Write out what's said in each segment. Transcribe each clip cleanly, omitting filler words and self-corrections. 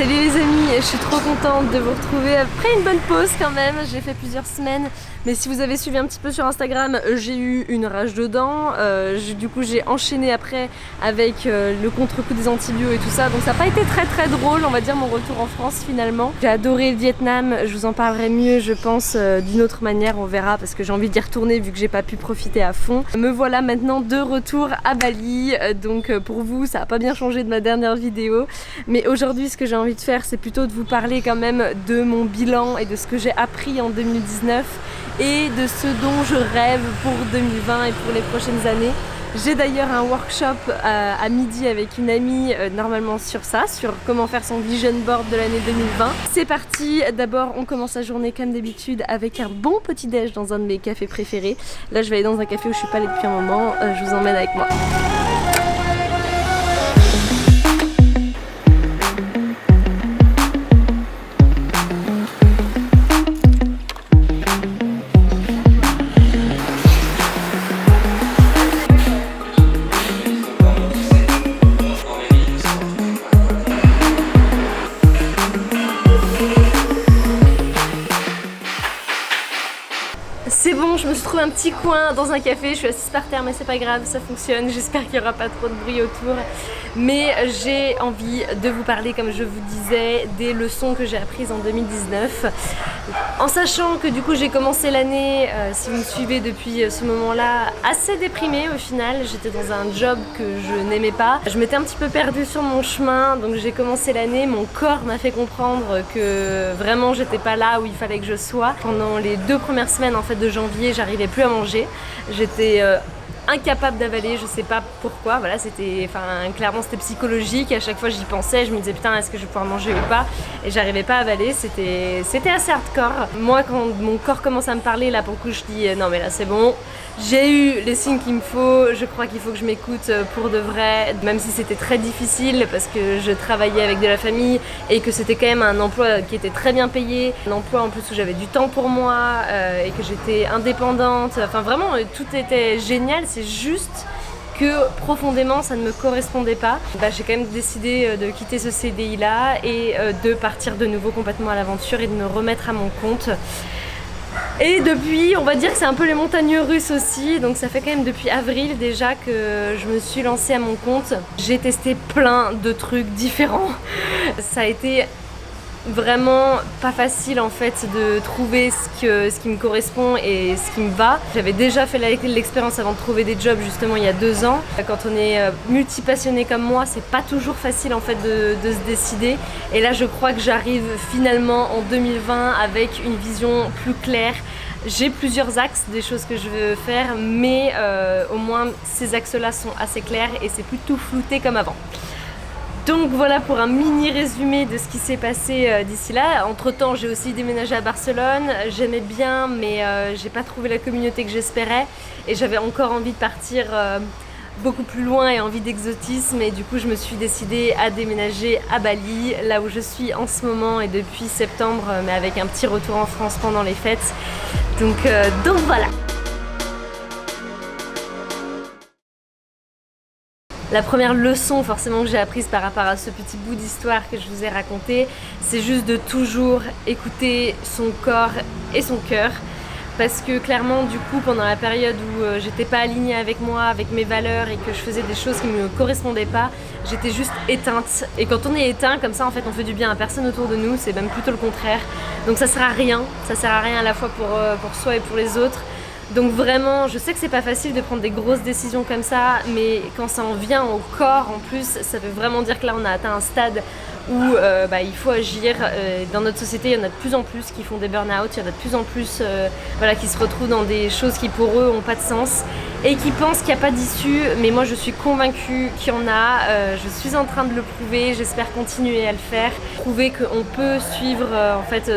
Salut les amis, je suis trop contente de vous retrouver après une bonne pause quand même. J'ai fait plusieurs semaines, mais si vous avez suivi un petit peu sur Instagram, j'ai eu une rage de dents. Du coup j'ai enchaîné après avec le contre-coup des antibiotiques et tout ça, donc ça n'a pas été très drôle, on va dire, mon retour en France finalement. J'ai adoré le Vietnam, je vous en parlerai mieux je pense d'une autre manière, on verra, parce que j'ai envie d'y retourner vu que j'ai pas pu profiter à fond. Me voilà maintenant de retour à Bali, donc pour vous ça n'a pas bien changé de ma dernière vidéo, mais aujourd'hui ce que j'ai envie de faire, c'est plutôt de vous parler quand même de mon bilan et de ce que j'ai appris en 2019 et de ce dont je rêve pour 2020 et pour les prochaines années. J'ai d'ailleurs un workshop à midi avec une amie normalement sur ça, sur comment faire son vision board de l'année 2020. C'est parti, d'abord on commence la journée comme d'habitude avec un bon petit déj dans un de mes cafés préférés. Là je vais aller dans un café où je suis pas allée depuis un moment, je vous emmène avec moi. C'est bon, je me suis trouvé un petit coin dans un café, je suis assise par terre mais c'est pas grave, ça fonctionne, j'espère qu'il n'y aura pas trop de bruit autour. Mais j'ai envie de vous parler, comme je vous disais, des leçons que j'ai apprises en 2019. En sachant que du coup j'ai commencé l'année, si vous me suivez depuis ce moment-là, assez déprimée au final. J'étais dans un job que je n'aimais pas. Je m'étais un petit peu perdue sur mon chemin, donc j'ai commencé l'année, mon corps m'a fait comprendre que vraiment j'étais pas là où il fallait que je sois. Pendant les 2 premières semaines en fait de janvier, j'arrivais plus à manger. J'étais incapable d'avaler, je sais pas pourquoi, voilà, c'était, clairement c'était psychologique, à chaque fois j'y pensais, je me disais putain est-ce que je vais pouvoir manger ou pas, et j'arrivais pas à avaler, c'était assez hardcore. Moi quand mon corps commence à me parler, là pour le coup je dis non mais là c'est bon, j'ai eu les signes qu'il me faut, je crois qu'il faut que je m'écoute pour de vrai, même si c'était très difficile parce que je travaillais avec de la famille et que c'était quand même un emploi qui était très bien payé, un emploi en plus où j'avais du temps pour moi et que j'étais indépendante, enfin vraiment tout était génial, c'est juste que profondément ça ne me correspondait pas. J'ai quand même décidé de quitter ce CDI là et de partir de nouveau complètement à l'aventure et de me remettre à mon compte. Et depuis, on va dire que c'est un peu les montagnes russes aussi, donc ça fait quand même depuis avril déjà que je me suis lancée à mon compte. J'ai testé plein de trucs différents. Ça a été vraiment pas facile en fait de trouver ce qui me correspond et ce qui me va. J'avais déjà fait l'expérience avant de trouver des jobs justement il y a 2 ans. Quand on est multi-passionné comme moi, c'est pas toujours facile en fait de se décider, et là je crois que j'arrive finalement en 2020 avec une vision plus claire. J'ai plusieurs axes des choses que je veux faire, mais au moins ces axes-là sont assez clairs et c'est plus tout flouté comme avant. Donc voilà pour un mini résumé de ce qui s'est passé d'ici là. Entre temps j'ai aussi déménagé à Barcelone, j'aimais bien mais j'ai pas trouvé la communauté que j'espérais et j'avais encore envie de partir beaucoup plus loin et envie d'exotisme, et du coup je me suis décidée à déménager à Bali, là où je suis en ce moment et depuis septembre, mais avec un petit retour en France pendant les fêtes. Donc voilà. La première leçon forcément que j'ai apprise par rapport à ce petit bout d'histoire que je vous ai raconté, c'est juste de toujours écouter son corps et son cœur. Parce que clairement du coup pendant la période où j'étais pas alignée avec moi, avec mes valeurs, et que je faisais des choses qui me correspondaient pas, j'étais juste éteinte. Et quand on est éteint comme ça en fait on fait du bien à personne autour de nous, c'est même plutôt le contraire. Donc ça sert à rien à la fois pour soi et pour les autres. Donc vraiment, je sais que c'est pas facile de prendre des grosses décisions comme ça, mais quand ça en vient au corps en plus, ça veut vraiment dire que là on a atteint un stade où il faut agir. Dans notre société, il y en a de plus en plus qui font des burn-out, il y en a de plus en plus qui se retrouvent dans des choses qui pour eux n'ont pas de sens et qui pensent qu'il n'y a pas d'issue, mais moi je suis convaincue qu'il y en a, je suis en train de le prouver, j'espère continuer à le faire, prouver qu'on peut suivre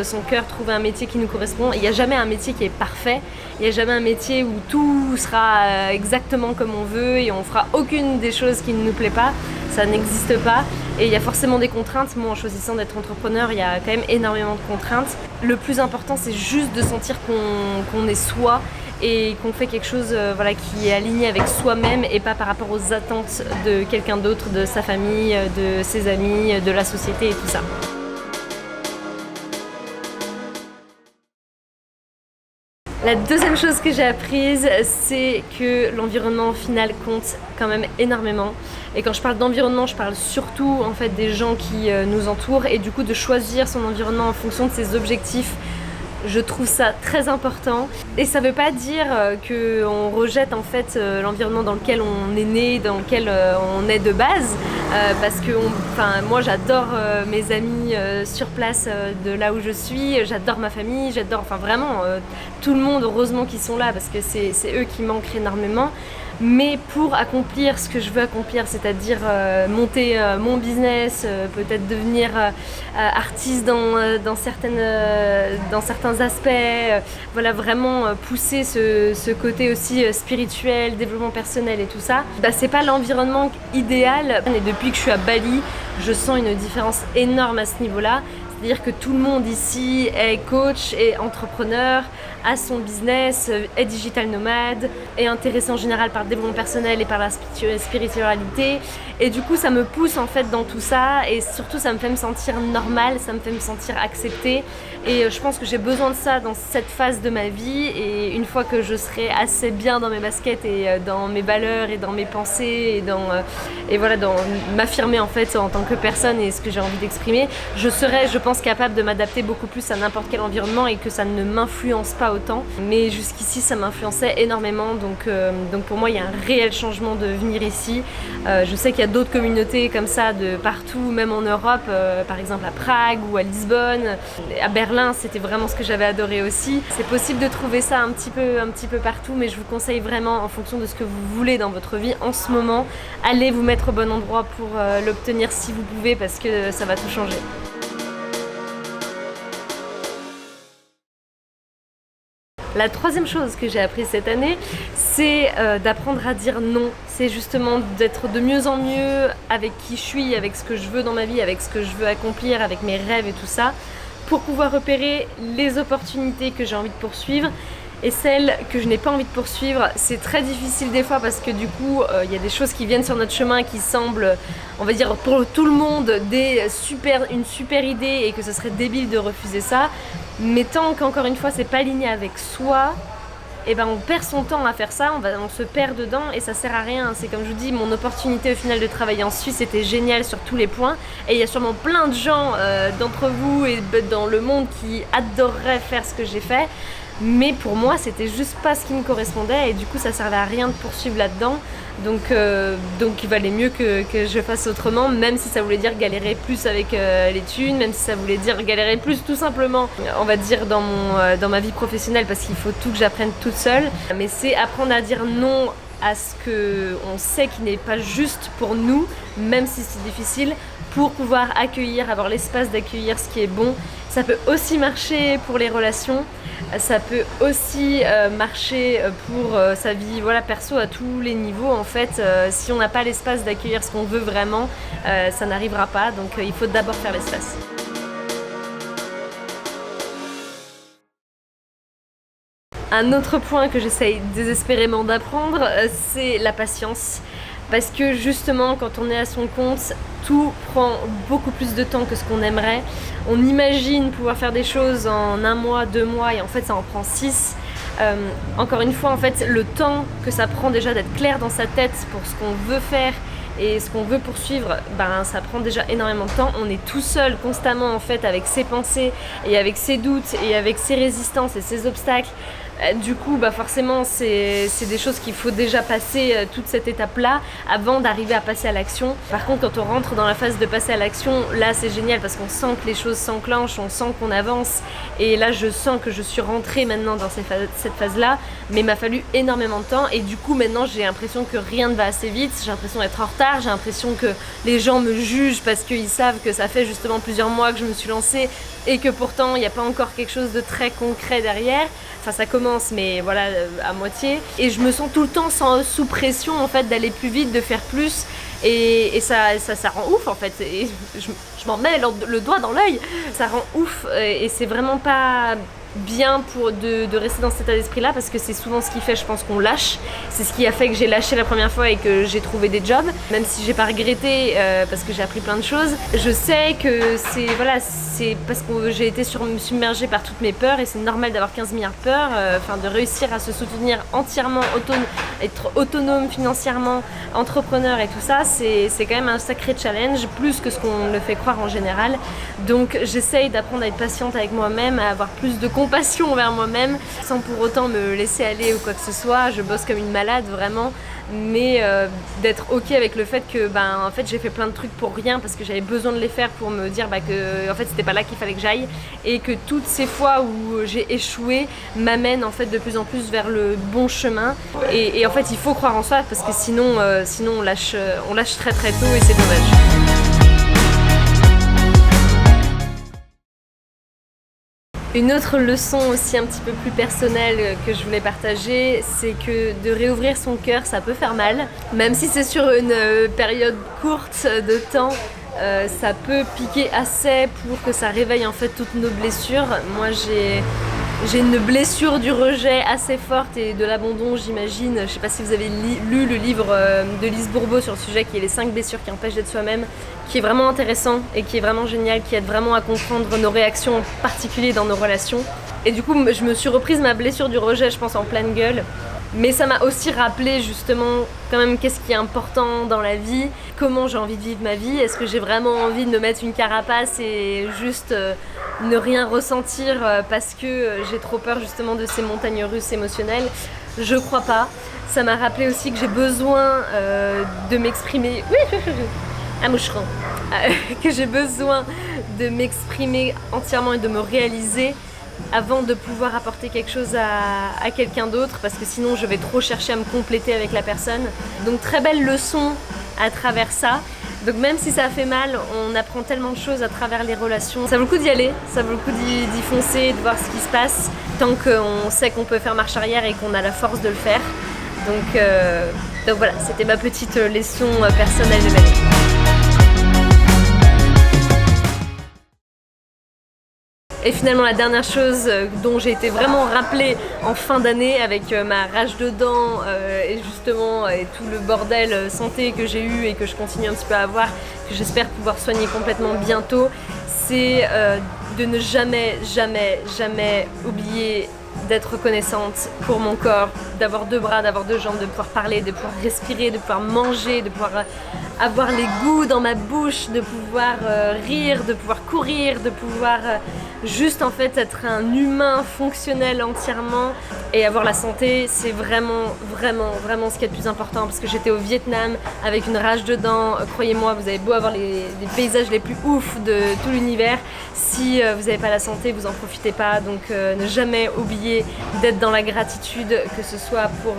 son cœur, trouver un métier qui nous correspond. Il n'y a jamais un métier qui est parfait, il n'y a jamais un métier où tout sera exactement comme on veut et on fera aucune des choses qui ne nous plaît pas, ça n'existe pas. Et il y a forcément des contraintes. Moi en choisissant d'être entrepreneur, il y a quand même énormément de contraintes. Le plus important c'est juste de sentir qu'on est soi et qu'on fait quelque chose qui est aligné avec soi-même et pas par rapport aux attentes de quelqu'un d'autre, de sa famille, de ses amis, de la société et tout ça. La deuxième chose que j'ai apprise, c'est que l'environnement au final compte quand même énormément. Et quand je parle d'environnement, je parle surtout en fait des gens qui nous entourent et du coup de choisir son environnement en fonction de ses objectifs. Je trouve ça très important et ça veut pas dire qu'on rejette en fait l'environnement dans lequel on est né, dans lequel on est de base parce que moi j'adore mes amis sur place de là où je suis, j'adore ma famille, j'adore vraiment tout le monde heureusement qu'ils sont là parce que c'est eux qui manquent énormément. Mais pour accomplir ce que je veux accomplir, c'est-à-dire monter mon business, peut-être devenir artiste dans certains aspects, vraiment pousser ce côté aussi spirituel, développement personnel et tout ça, c'est pas l'environnement idéal. Et depuis que je suis à Bali, je sens une différence énorme à ce niveau-là. C'est-à-dire que tout le monde ici est coach, est entrepreneur, a son business, est digital nomade, est intéressé en général par le développement personnel et par la spiritualité. Et du coup, ça me pousse en fait dans tout ça et surtout, ça me fait me sentir normale, ça me fait me sentir acceptée. Et je pense que j'ai besoin de ça dans cette phase de ma vie. Et une fois que je serai assez bien dans mes baskets et dans mes valeurs et dans mes pensées et dans m'affirmer en fait en tant que personne et ce que j'ai envie d'exprimer, je serai, je pense, capable de m'adapter beaucoup plus à n'importe quel environnement et que ça ne m'influence pas autant. Mais jusqu'ici, ça m'influençait énormément. Donc pour moi, il y a un réel changement de venir ici. Je sais qu'il y a d'autres communautés comme ça de partout, même en Europe, par exemple à Prague ou à Lisbonne, à Berlin, c'était vraiment ce que j'avais adoré aussi. C'est possible de trouver ça un petit peu partout, mais je vous conseille vraiment, en fonction de ce que vous voulez dans votre vie en ce moment, allez vous mettre au bon endroit pour l'obtenir si vous pouvez, parce que ça va tout changer. La troisième chose que j'ai appris cette année, c'est d'apprendre à dire non. C'est justement d'être de mieux en mieux avec qui je suis, avec ce que je veux dans ma vie, avec ce que je veux accomplir, avec mes rêves et tout ça, pour pouvoir repérer les opportunités que j'ai envie de poursuivre et celles que je n'ai pas envie de poursuivre. C'est très difficile des fois parce que du coup, il y a des choses qui viennent sur notre chemin qui semblent, on va dire pour tout le monde, une super idée et que ce serait débile de refuser ça. Mais tant qu'encore une fois c'est pas aligné avec soi, on perd son temps à faire ça, on se perd dedans et ça sert à rien. C'est comme je vous dis, mon opportunité au final de travailler en Suisse était géniale sur tous les points et il y a sûrement plein de gens d'entre vous et dans le monde qui adoreraient faire ce que j'ai fait. Mais pour moi, c'était juste pas ce qui me correspondait et du coup, ça servait à rien de poursuivre là-dedans. Donc il valait mieux que je fasse autrement, même si ça voulait dire galérer plus avec les thunes, même si ça voulait dire galérer plus tout simplement, on va dire dans ma vie professionnelle, parce qu'il faut tout que j'apprenne toute seule. Mais c'est apprendre à dire non à ce qu'on sait qui n'est pas juste pour nous, même si c'est difficile, pour pouvoir accueillir, avoir l'espace d'accueillir ce qui est bon. Ça peut aussi marcher pour les relations, ça peut aussi marcher pour sa vie perso à tous les niveaux en fait. Si on n'a pas l'espace d'accueillir ce qu'on veut vraiment, ça n'arrivera pas, donc il faut d'abord faire l'espace. Un autre point que j'essaye désespérément d'apprendre, c'est la patience. Parce que justement, quand on est à son compte, tout prend beaucoup plus de temps que ce qu'on aimerait. On imagine pouvoir faire des choses en 1 mois, 2 mois, et en fait ça en prend 6. Encore une fois, en fait, le temps que ça prend déjà d'être clair dans sa tête pour ce qu'on veut faire et ce qu'on veut poursuivre, ça prend déjà énormément de temps. On est tout seul constamment en fait avec ses pensées et avec ses doutes et avec ses résistances et ses obstacles. Du coup, forcément, c'est des choses qu'il faut déjà passer toute cette étape-là avant d'arriver à passer à l'action. Par contre, quand on rentre dans la phase de passer à l'action, là, c'est génial parce qu'on sent que les choses s'enclenchent, on sent qu'on avance. Et là, je sens que je suis rentrée maintenant dans cette phase-là, mais il m'a fallu énormément de temps. Et du coup, maintenant, j'ai l'impression que rien ne va assez vite. J'ai l'impression d'être en retard. J'ai l'impression que les gens me jugent parce qu'ils savent que ça fait justement plusieurs mois que je me suis lancée et que pourtant, il n'y a pas encore quelque chose de très concret derrière. Enfin, ça commence, mais voilà, à moitié. Et je me sens tout le temps sous pression, en fait, d'aller plus vite, de faire plus. Et ça rend ouf, en fait. Et je m'en mets le doigt dans l'œil. Ça rend ouf. Et c'est vraiment pas bien de rester dans cet état d'esprit là, parce que c'est souvent ce qui fait, je pense, qu'on lâche. C'est ce qui a fait que j'ai lâché la première fois et que j'ai trouvé des jobs, même si j'ai pas regretté parce que j'ai appris plein de choses. Je sais que c'est parce que j'ai été submergée par toutes mes peurs, et c'est normal d'avoir 15 milliards de peurs, de réussir à se soutenir entièrement, être autonome financièrement, entrepreneur et tout ça, c'est quand même un sacré challenge, plus que ce qu'on le fait croire en général. Donc j'essaye d'apprendre à être patiente avec moi-même, à avoir plus de compassion envers moi-même, sans pour autant me laisser aller ou quoi que ce soit. Je bosse comme une malade vraiment, mais d'être ok avec le fait que en fait j'ai fait plein de trucs pour rien, parce que j'avais besoin de les faire pour me dire que en fait c'était pas là qu'il fallait que j'aille, et que toutes ces fois où j'ai échoué m'amènent en fait de plus en plus vers le bon chemin, et en fait il faut croire en soi, parce que sinon on lâche très très tôt, et c'est dommage. Une autre leçon aussi un petit peu plus personnelle que je voulais partager, c'est que de réouvrir son cœur, ça peut faire mal. Même si c'est sur une période courte de temps, ça peut piquer assez pour que ça réveille en fait toutes nos blessures. Moi j'ai une blessure du rejet assez forte et de l'abandon, j'imagine. Je sais pas si vous avez lu le livre de Lise Bourbeau sur le sujet, qui est les 5 blessures qui empêchent d'être soi-même, qui est vraiment intéressant et qui est vraiment génial, qui aide vraiment à comprendre nos réactions, en particulier dans nos relations. Et du coup, je me suis reprise ma blessure du rejet, je pense, en pleine gueule. Mais ça m'a aussi rappelé justement quand même qu'est-ce qui est important dans la vie, comment j'ai envie de vivre ma vie, est-ce que j'ai vraiment envie de me mettre une carapace et juste ne rien ressentir parce que j'ai trop peur justement de ces montagnes russes émotionnelles. Je crois pas. Ça m'a rappelé aussi que j'ai besoin de m'exprimer. Oui, un moucheron. Que j'ai besoin de m'exprimer entièrement et de me réaliser avant de pouvoir apporter quelque chose à quelqu'un d'autre, parce que sinon je vais trop chercher à me compléter avec la personne. Donc très belle leçon à travers ça. Donc même si ça fait mal, on apprend tellement de choses à travers les relations. Ça vaut le coup d'y aller, ça vaut le coup d'y foncer, de voir ce qui se passe, tant qu'on sait qu'on peut faire marche arrière et qu'on a la force de le faire. Donc voilà, c'était ma petite leçon personnelle de ma vie. Et finalement, la dernière chose dont j'ai été vraiment rappelée en fin d'année avec ma rage de dents et justement et tout le bordel santé que j'ai eu et que je continue un petit peu à avoir, que j'espère pouvoir soigner complètement bientôt, c'est de ne jamais oublier d'être reconnaissante pour mon corps, d'avoir 2 bras, d'avoir 2 jambes, de pouvoir parler, de pouvoir respirer, de pouvoir manger, de pouvoir avoir les goûts dans ma bouche, de pouvoir rire, de pouvoir courir, de pouvoir juste en fait être un humain fonctionnel entièrement, et avoir la santé. C'est vraiment ce qui est le plus important, parce que j'étais au Vietnam avec une rage de dents. Croyez-moi, vous avez beau avoir les paysages les plus ouf de tout l'univers, si vous n'avez pas la santé, vous en profitez pas. Donc ne jamais oublier d'être dans la gratitude, que ce soit pour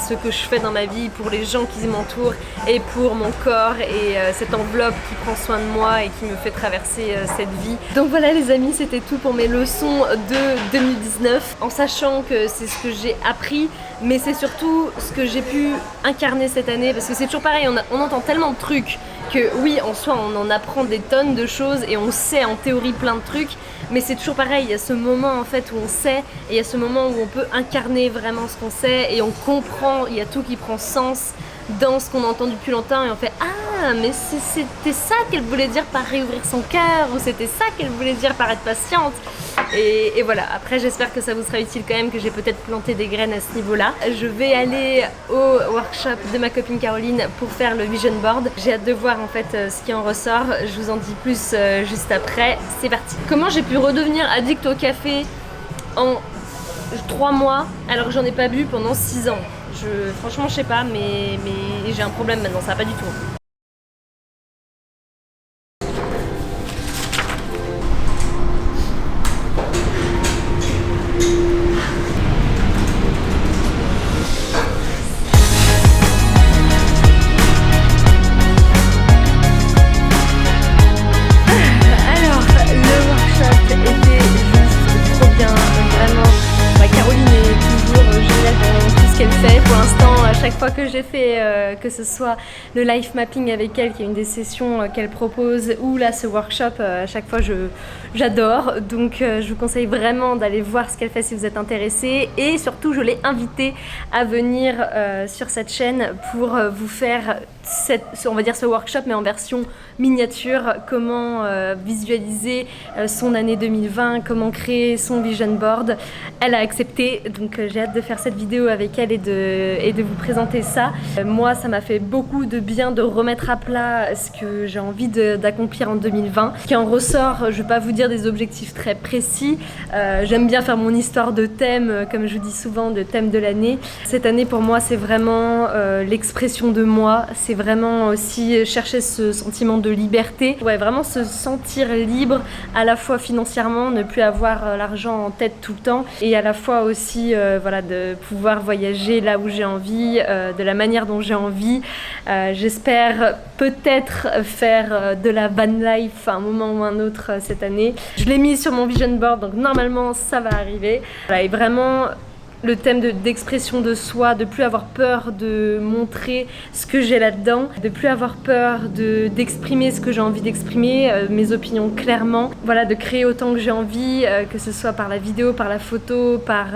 ce que je fais dans ma vie, pour les gens qui m'entourent et pour mon corps et cette enveloppe qui prend soin de moi et qui me fait traverser cette vie. Donc voilà les amis, c'était tout pour mes leçons de 2019, en sachant que c'est ce que j'ai appris, mais c'est surtout ce que j'ai pu incarner cette année, parce que c'est toujours pareil, on entend tellement de trucs que oui, en soi on en apprend des tonnes de choses et on sait en théorie plein de trucs, mais c'est toujours pareil, il y a ce moment en fait où on sait, et il y a ce moment où on peut incarner vraiment ce qu'on sait et on comprend, il y a tout qui prend sens dans ce qu'on a entendu depuis longtemps, et on fait ah mais c'était ça qu'elle voulait dire par réouvrir son cœur, ou c'était ça qu'elle voulait dire par être patiente. Et voilà, après j'espère que ça vous sera utile quand même, que j'ai peut-être planté des graines à ce niveau-là. Je vais aller au workshop de ma copine Caroline pour faire le vision board. J'ai hâte de voir en fait ce qui en ressort. Je vous en dis plus juste après. C'est parti. Comment j'ai pu redevenir addict au café en 3 mois alors que j'en ai pas bu pendant 6 ans? Franchement je sais pas, mais j'ai un problème maintenant, ça va pas du tout. Pour l'instant, chaque fois que j'ai fait, que ce soit le life mapping avec elle, qui est une des sessions qu'elle propose, ou là ce workshop, à chaque fois j'adore. Donc je vous conseille vraiment d'aller voir ce qu'elle fait si vous êtes intéressé. Et surtout, je l'ai invitée à venir sur cette chaîne pour vous faire on va dire ce workshop, mais en version miniature, comment visualiser son année 2020, comment créer son vision board. Elle a accepté, donc j'ai hâte de faire cette vidéo avec elle et de vous présenter ça. Moi, ça m'a fait beaucoup de bien de remettre à plat ce que j'ai envie d'accomplir en 2020. Ce qui en ressort, je ne vais pas vous dire des objectifs très précis. J'aime bien faire mon histoire de thème, comme je vous dis souvent, de thème de l'année. Cette année, pour moi, c'est vraiment l'expression de moi. C'est vraiment aussi chercher ce sentiment de liberté. Ouais, vraiment se sentir libre, à la fois financièrement, ne plus avoir l'argent en tête tout le temps, et à la fois aussi voilà, de pouvoir voyager là où j'ai envie, de la manière dont j'ai envie. J'espère peut-être faire de la van life à un moment ou un autre cette année. Je l'ai mis sur mon vision board, donc normalement ça va arriver. Voilà, et vraiment le thème d'expression de soi, de plus avoir peur de montrer ce que j'ai là-dedans, de plus avoir peur d'exprimer ce que j'ai envie d'exprimer, mes opinions clairement. Voilà, de créer autant que j'ai envie, que ce soit par la vidéo, par la photo, par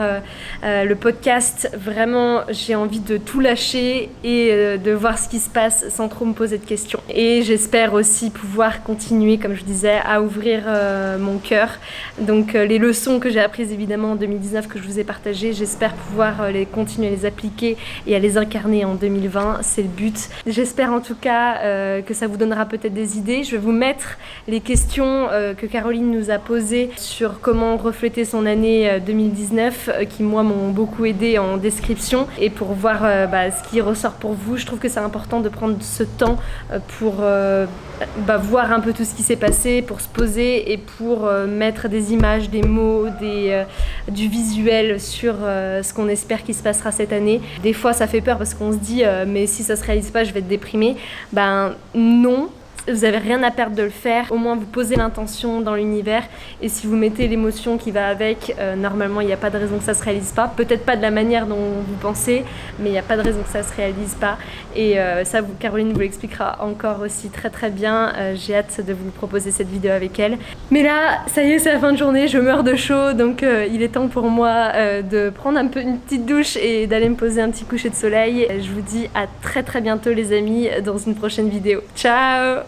le podcast. Vraiment, j'ai envie de tout lâcher et de voir ce qui se passe sans trop me poser de questions. Et j'espère aussi pouvoir continuer, comme je disais, à ouvrir mon cœur. Donc les leçons que j'ai apprises évidemment en 2019 que je vous ai partagées, j'espère pouvoir continuer à les appliquer et à les incarner en 2020, c'est le but. J'espère en tout cas que ça vous donnera peut-être des idées. Je vais vous mettre les questions que Caroline nous a posées sur comment refléter son année 2019, qui moi m'ont beaucoup aidé en description, et pour voir ce qui ressort pour vous. Je trouve que c'est important de prendre ce temps pour voir un peu tout ce qui s'est passé, pour se poser et pour mettre des images, des mots, du visuel sur ce qu'on espère qu'il se passera cette année. Des fois ça fait peur parce qu'on se dit mais si ça se réalise pas je vais être déprimée. Ben non, vous avez rien à perdre de le faire. Au moins vous posez l'intention dans l'univers, et si vous mettez l'émotion qui va avec, normalement il n'y a pas de raison que ça se réalise pas. Peut-être pas de la manière dont vous pensez, mais il n'y a pas de raison que ça se réalise pas. Et ça, Caroline vous l'expliquera encore aussi très très bien. J'ai hâte de vous proposer cette vidéo avec elle. Mais là, ça y est, c'est la fin de journée, je meurs de chaud, donc il est temps pour moi de prendre une petite douche et d'aller me poser un petit coucher de soleil. Je vous dis à très très bientôt les amis, dans une prochaine vidéo. Ciao!